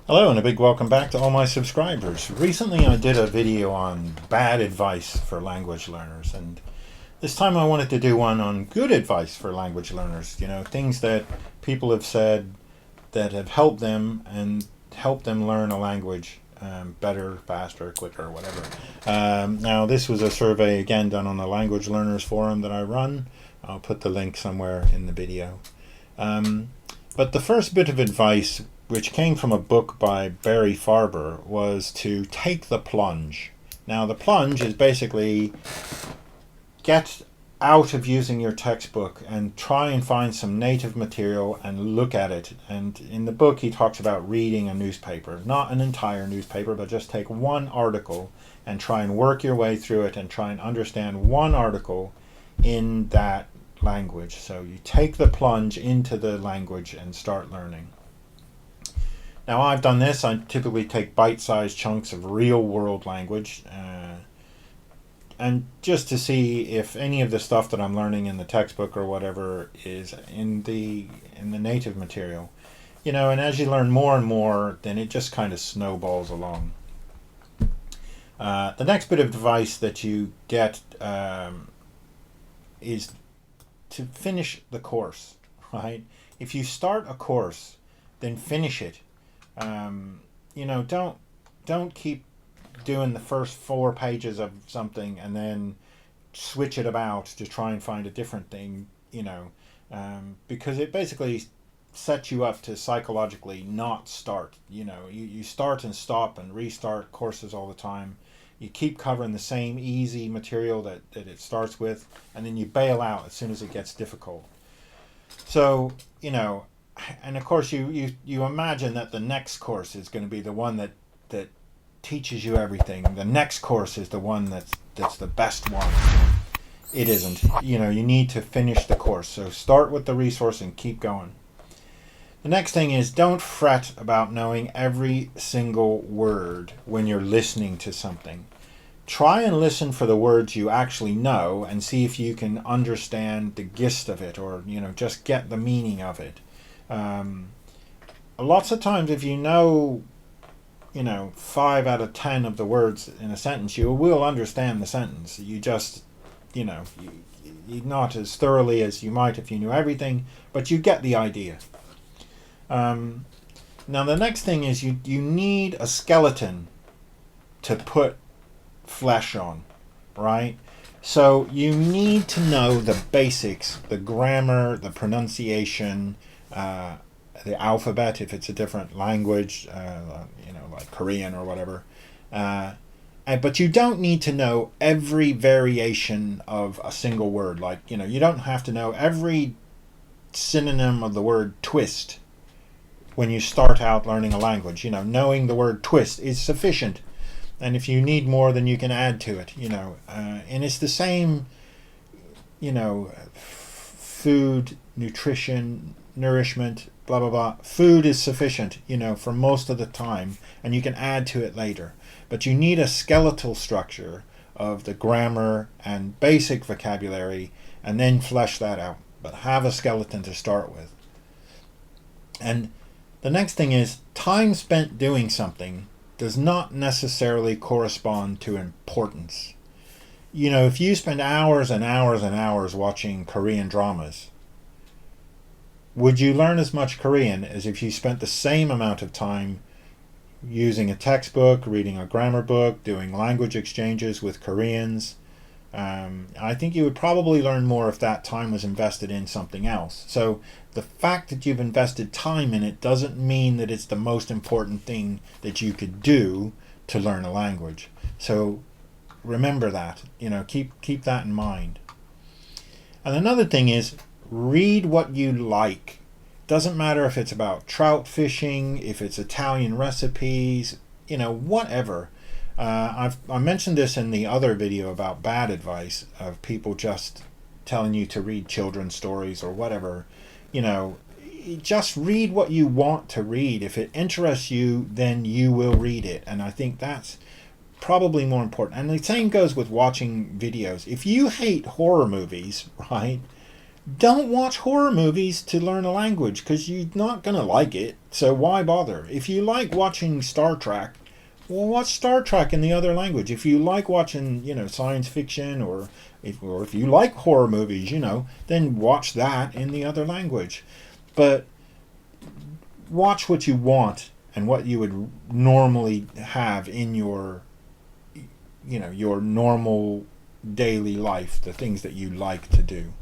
Hello and a big welcome back to all my subscribers. Recently I did a video on bad advice for language learners, and this time I wanted to do one on good advice for language learners. Things that people have said that have helped them and helped them learn a language better, faster, quicker, whatever. Now this was a survey again done on the Language Learners Forum that I run. I'll put the link somewhere in the video. But the first bit of advice, which came from a book by Barry Farber, was to take the plunge. Now the plunge is basically get out of using your textbook and try and find some native material and look at it. And in the book he talks about reading a newspaper, not an entire newspaper, but just take one article and try and work your way through it and try and understand one article in that language. So you take the plunge into the language and start learning. Now I've done this. I typically take bite-sized chunks of real-world language and just to see if any of the stuff that I'm learning in the textbook or whatever is in the native material. And as you learn more and more, then it just kind of snowballs along. The next bit of advice that you get is to finish the course, right? If you start a course, then finish it. Don't keep doing the first 4 pages of something and then switch it about to try and find a different thing, because it basically sets you up to psychologically not start. You start and stop and restart courses all the time. You keep covering the same easy material that it starts with, and then you bail out as soon as it gets difficult. So, and of course you imagine that the next course is going to be the one that teaches you everything. The next course is the one that's the best one. It isn't. You need to finish the course. So start with the resource and keep going. The next thing is, don't fret about knowing every single word when you're listening to something. Try and listen for the words you actually know and see if you can understand the gist of it, or just get the meaning of it. Lots of times if you know 5 out of 10 of the words in a sentence, you will understand the sentence. You just you not as thoroughly as you might if you knew everything, but you get the idea. Now the next thing is you need a skeleton to put flesh on, right? So you need to know the basics, the grammar, the pronunciation, the alphabet if it's a different language, like Korean or whatever. But you don't need to know every variation of a single word. Like, you don't have to know every synonym of the word twist when you start out learning a language. Knowing the word twist is sufficient. And if you need more, then you can add to it, and it's the same, food, nutrition, nourishment, blah, blah, blah. Food is sufficient, for most of the time, and you can add to it later. But you need a skeletal structure of the grammar and basic vocabulary, and then flesh that out. But have a skeleton to start with. And the next thing is, time spent doing something does not necessarily correspond to importance. If you spend hours and hours and hours watching Korean dramas, would you learn as much Korean as if you spent the same amount of time using a textbook, reading a grammar book, doing language exchanges with Koreans? I think you would probably learn more if that time was invested in something else. So the fact that you've invested time in it doesn't mean that it's the most important thing that you could do to learn a language. So remember that. Keep that in mind. And another thing is, read what you like. Doesn't matter if it's about trout fishing, if it's Italian recipes, whatever. I mentioned this in the other video about bad advice of people just telling you to read children's stories or whatever. Just read what you want to read. If it interests you, then you will read it. And I think that's probably more important. And the same goes with watching videos. If you hate horror movies, right, Don't watch horror movies to learn a language because you're not going to like it. So why bother? If you like watching Star Trek, well, watch Star Trek in the other language. If you like watching, science fiction, or if you like horror movies, then watch that in the other language. But watch what you want and what you would normally have in your normal daily life, the things that you like to do.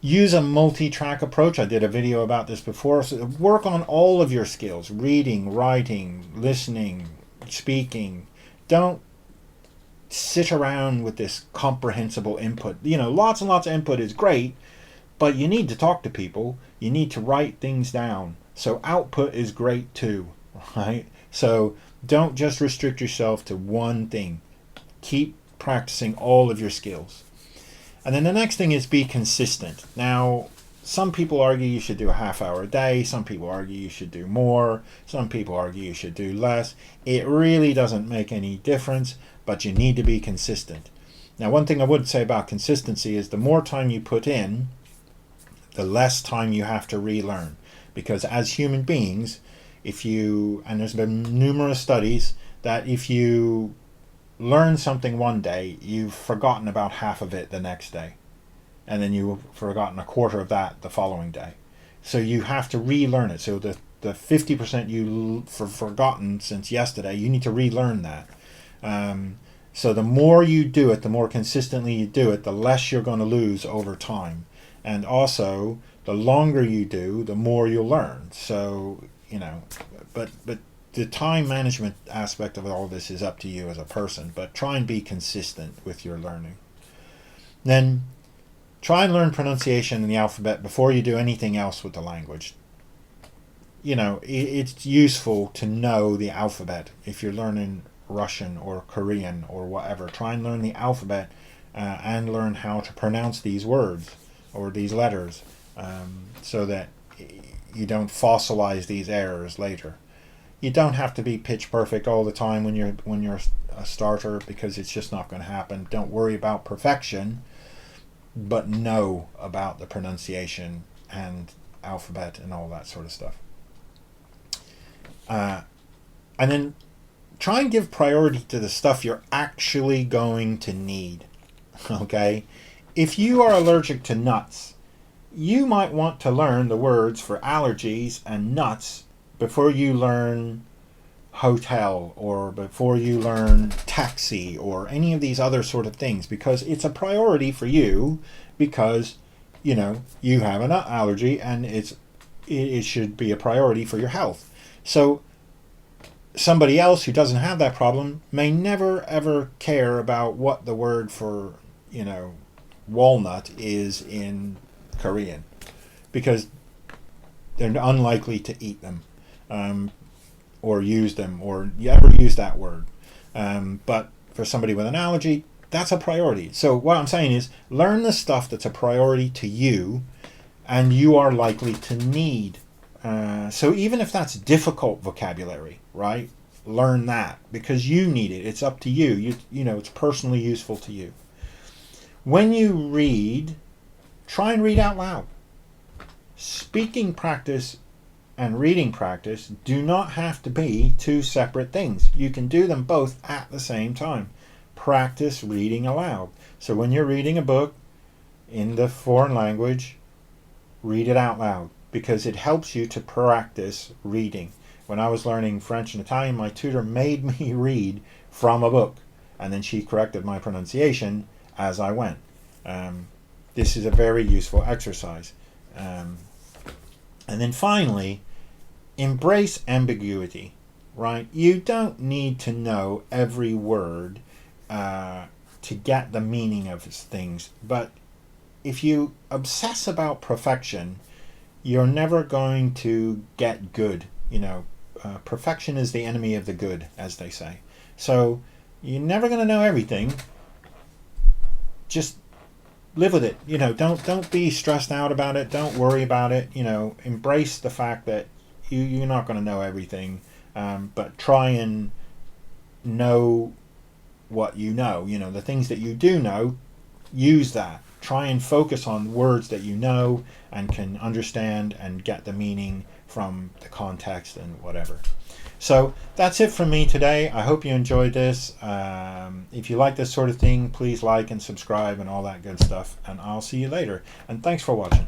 Use a multi-track approach. I did a video about this before. So work on all of your skills: reading, writing, listening, speaking. Don't sit around with this comprehensible input. Lots and lots of input is great, but you need to talk to people. You need to write things down. So output is great too, right? So don't just restrict yourself to one thing. Keep practicing all of your skills. And then the next thing is be consistent. Now, some people argue you should do a half hour a day. Some people argue you should do more. Some people argue you should do less. It really doesn't make any difference, but you need to be consistent. Now, one thing I would say about consistency is the more time you put in, the less time you have to relearn. Because as human beings, and there's been numerous studies that if you learn something one day, you've forgotten about half of it the next day, and then you've forgotten a quarter of that the following day. So you have to relearn it. So the 50% you've forgotten since yesterday, you need to relearn that. So the more you do it, the more consistently you do it, the less you're going to lose over time. And also, the longer you do, the more you'll learn. So, but the time management aspect of all this is up to you as a person, but try and be consistent with your learning. Then try and learn pronunciation and the alphabet before you do anything else with the language. It's useful to know the alphabet. If you're learning Russian or Korean or whatever, try and learn the alphabet and learn how to pronounce these words or these letters so that you don't fossilize these errors later. You don't have to be pitch perfect all the time when you're a starter, because it's just not going to happen. Don't worry about perfection, but know about the pronunciation and alphabet and all that sort of stuff. And then try and give priority to the stuff you're actually going to need. Okay? If you are allergic to nuts, you might want to learn the words for allergies and nuts before you learn hotel or before you learn taxi or any of these other sort of things, because it's a priority for you, because you have a nut allergy and it should be a priority for your health. So somebody else who doesn't have that problem may never ever care about what the word for walnut is in Korean, because they're unlikely to eat them or use them or ever use that word. But for somebody with an allergy, that's a priority. So what I'm saying is learn the stuff that's a priority to you and you are likely to need. So even if that's difficult vocabulary, right? Learn that because you need it. It's up to you. It's personally useful to you. When you read, try and read out loud. Speaking practice and reading practice do not have to be two separate things. You can do them both at the same time. Practice reading aloud. So when you're reading a book in the foreign language, read it out loud, because it helps you to practice reading. When I was learning French and Italian, my tutor made me read from a book, and then she corrected my pronunciation as I went. This is a very useful exercise. And then finally, embrace ambiguity, right? You don't need to know every word to get the meaning of things, but if you obsess about perfection, you're never going to get good. Perfection is the enemy of the good, as they say. So you're never going to know everything. Just live with it. Don't be stressed out about it. Don't worry about it. Embrace the fact that you're not going to know everything, but try and know what you know. The things that you do know, use that. try and focus on words that you know and can understand and get the meaning from the context and whatever. So that's it from me today. I hope you enjoyed this. If you like this sort of thing, please like and subscribe and all that good stuff. And I'll see you later. And thanks for watching.